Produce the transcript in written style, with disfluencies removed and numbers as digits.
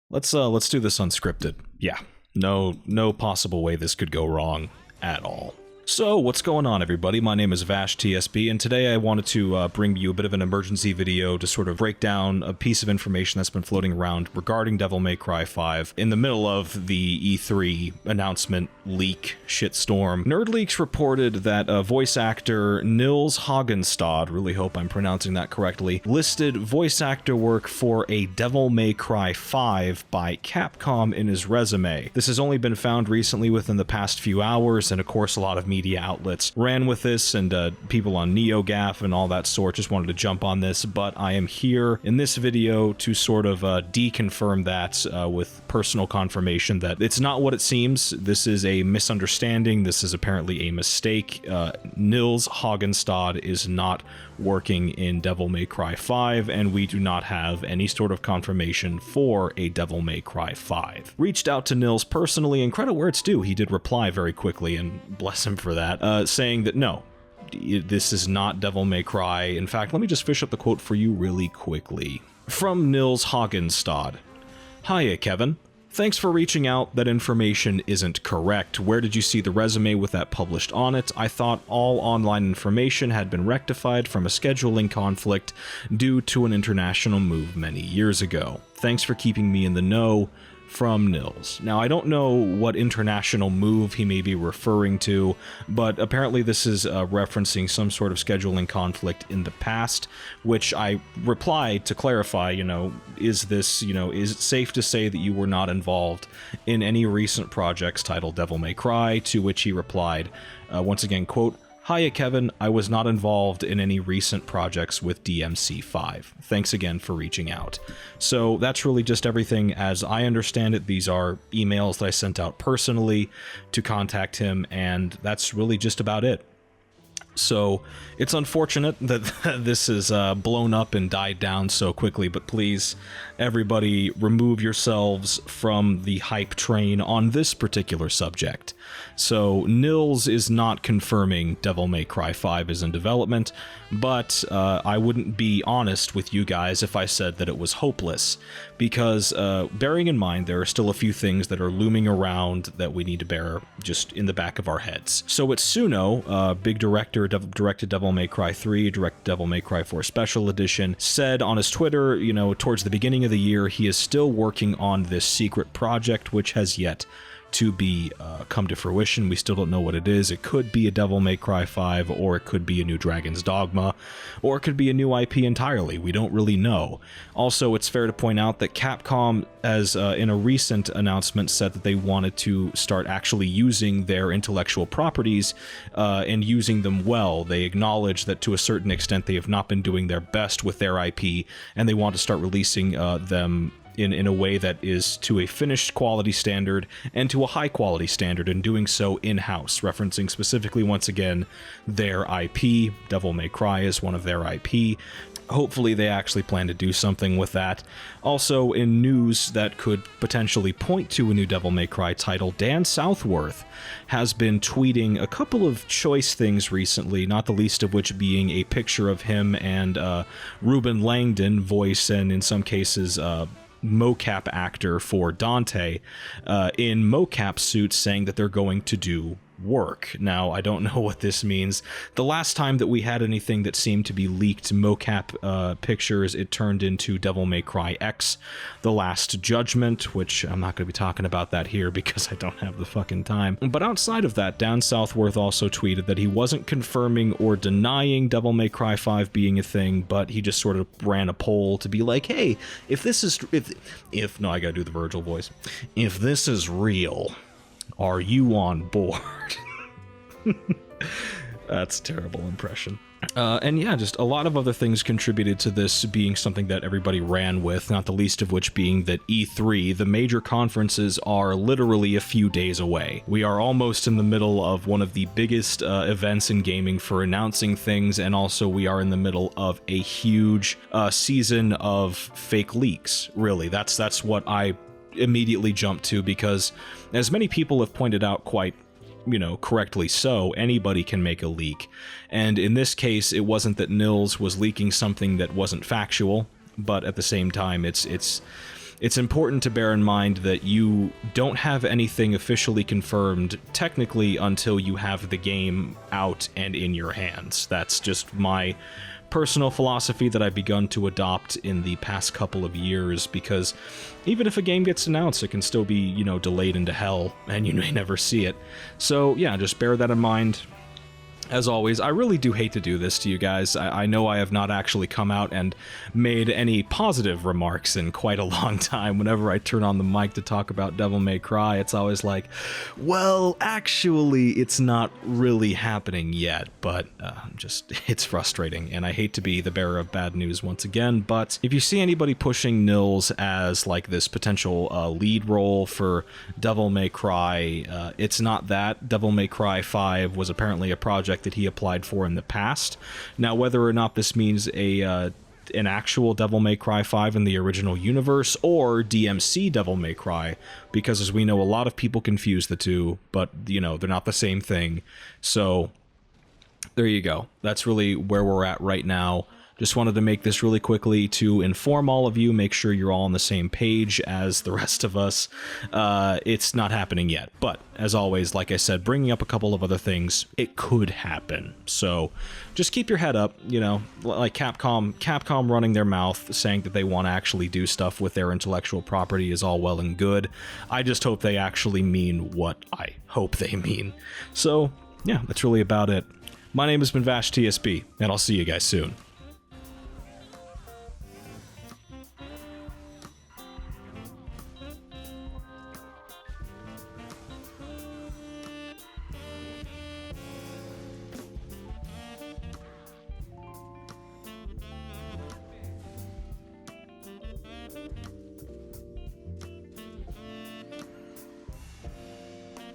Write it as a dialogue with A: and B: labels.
A: Let's do this unscripted. Yeah, no possible way this could go wrong at all. So, what's going on, everybody? My name is VashTSB, and today I wanted to bring you a bit of an emergency video to sort of break down a piece of information that's been floating around regarding Devil May Cry 5 in the middle of the E3 announcement leak shitstorm. NerdLeaks reported that voice actor Nils Hagenstad, really hope I'm pronouncing that correctly, listed voice actor work for a Devil May Cry 5 by Capcom in his resume. This has only been found recently within the past few hours, and of course a lot of media outlets ran with this, and people on NeoGAF and all that sort just wanted to jump on this, but I am here in this video to sort of deconfirm that with personal confirmation that it's not what it seems. This is a misunderstanding. This is apparently a mistake. Nils Hagenstad is not working in Devil May Cry 5, and we do not have any sort of confirmation for a Devil May Cry 5. Reached out to Nils personally, and credit where it's due, he did reply very quickly, and bless him for that, saying that no, this is not Devil May Cry. In fact, let me just fish up the quote for you really quickly. From Nils Hagenstad. Hiya, Kevin. Thanks for reaching out. That information isn't correct. Where did you see the resume with that published on it? I thought all online information had been rectified from a scheduling conflict due to an international move many years ago. Thanks for keeping me in the know. From Nils. Now, I don't know what international move he may be referring to, but apparently this is referencing some sort of scheduling conflict in the past, which I replied to clarify, is this, is it safe to say that you were not involved in any recent projects titled Devil May Cry, to which he replied, once again, quote, Hiya, Kevin. I was not involved in any recent projects with DMC5. Thanks again for reaching out. So that's really just everything as I understand it. These are emails that I sent out personally to contact him, and that's really just about it. So it's unfortunate that this is blown up and died down so quickly, but please, everybody, remove yourselves from the hype train on this particular subject. So Nils is not confirming Devil May Cry 5 is in development, but I wouldn't be honest with you guys if I said that it was hopeless, because bearing in mind there are still a few things that are looming around that we need to bear just in the back of our heads. So Itsuno, big director, directed Devil May Cry 3, directed Devil May Cry 4 Special Edition, said on his Twitter, towards the beginning of the year, he is still working on this secret project, which has yet to be come to fruition. We still don't know what it is. It could be a Devil May Cry 5, or it could be a new Dragon's Dogma, or it could be a new IP entirely. We don't really know. Also, it's fair to point out that Capcom, as in a recent announcement, said that they wanted to start actually using their intellectual properties and using them well. They acknowledge that to a certain extent they have not been doing their best with their IP, and they want to start releasing them in a way that is to a finished quality standard and to a high quality standard, and doing so in-house, referencing specifically, once again, their IP. Devil May Cry is one of their IP. Hopefully they actually plan to do something with that. Also, in news that could potentially point to a new Devil May Cry title, Dan Southworth has been tweeting a couple of choice things recently, not the least of which being a picture of him and Ruben Langdon, voice and in some cases mocap actor for Dante, in mocap suits, saying that they're going to do work. Now, I don't know what this means. The last time that we had anything that seemed to be leaked mocap pictures, it turned into Devil May Cry X, The Last Judgment, which I'm not going to be talking about that here because I don't have the fucking time. But outside of that, Dan Southworth also tweeted that he wasn't confirming or denying Devil May Cry 5 being a thing, but he just sort of ran a poll to be like, hey, if this is, no, I gotta do the Virgil voice. If this is real, are you on board? That's a terrible impression. And yeah, just a lot of other things contributed to this being something that everybody ran with, not the least of which being that E3, the major conferences, are literally a few days away. We are almost in the middle of one of the biggest events in gaming for announcing things, and also we are in the middle of a huge season of fake leaks, really. That's what I immediately jumped to, because as many people have pointed out quite correctly so, anybody can make a leak. And in this case, it wasn't that Nils was leaking something that wasn't factual, but at the same time, it's it's important to bear in mind that you don't have anything officially confirmed technically until you have the game out and in your hands. That's just my personal philosophy that I've begun to adopt in the past couple of years, because even if a game gets announced, it can still be, you know, delayed into hell, and you may never see it. So yeah, just bear that in mind. As always, I really do hate to do this to you guys. I know I have not actually come out and made any positive remarks in quite a long time. Whenever I turn on the mic to talk about Devil May Cry, it's always like, well, actually, it's not really happening yet, but it's frustrating, and I hate to be the bearer of bad news once again, but if you see anybody pushing Nils as, like, this potential lead role for Devil May Cry, it's not that. Devil May Cry 5 was apparently a project that he applied for in the past. Now, whether or not this means an actual Devil May Cry 5 in the original universe, or DMC Devil May Cry, because as we know, a lot of people confuse the two, but, you know, they're not the same thing. So, there you go. That's really where we're at right now. Just wanted to make this really quickly to inform all of you, make sure you're all on the same page as the rest of us. It's not happening yet, but as always, like I said, bringing up a couple of other things, it could happen. So just keep your head up, you know, like Capcom running their mouth, saying that they want to actually do stuff with their intellectual property is all well and good. I just hope they actually mean what I hope they mean. So yeah, that's really about it. My name has been VashTSB, and I'll see you guys soon.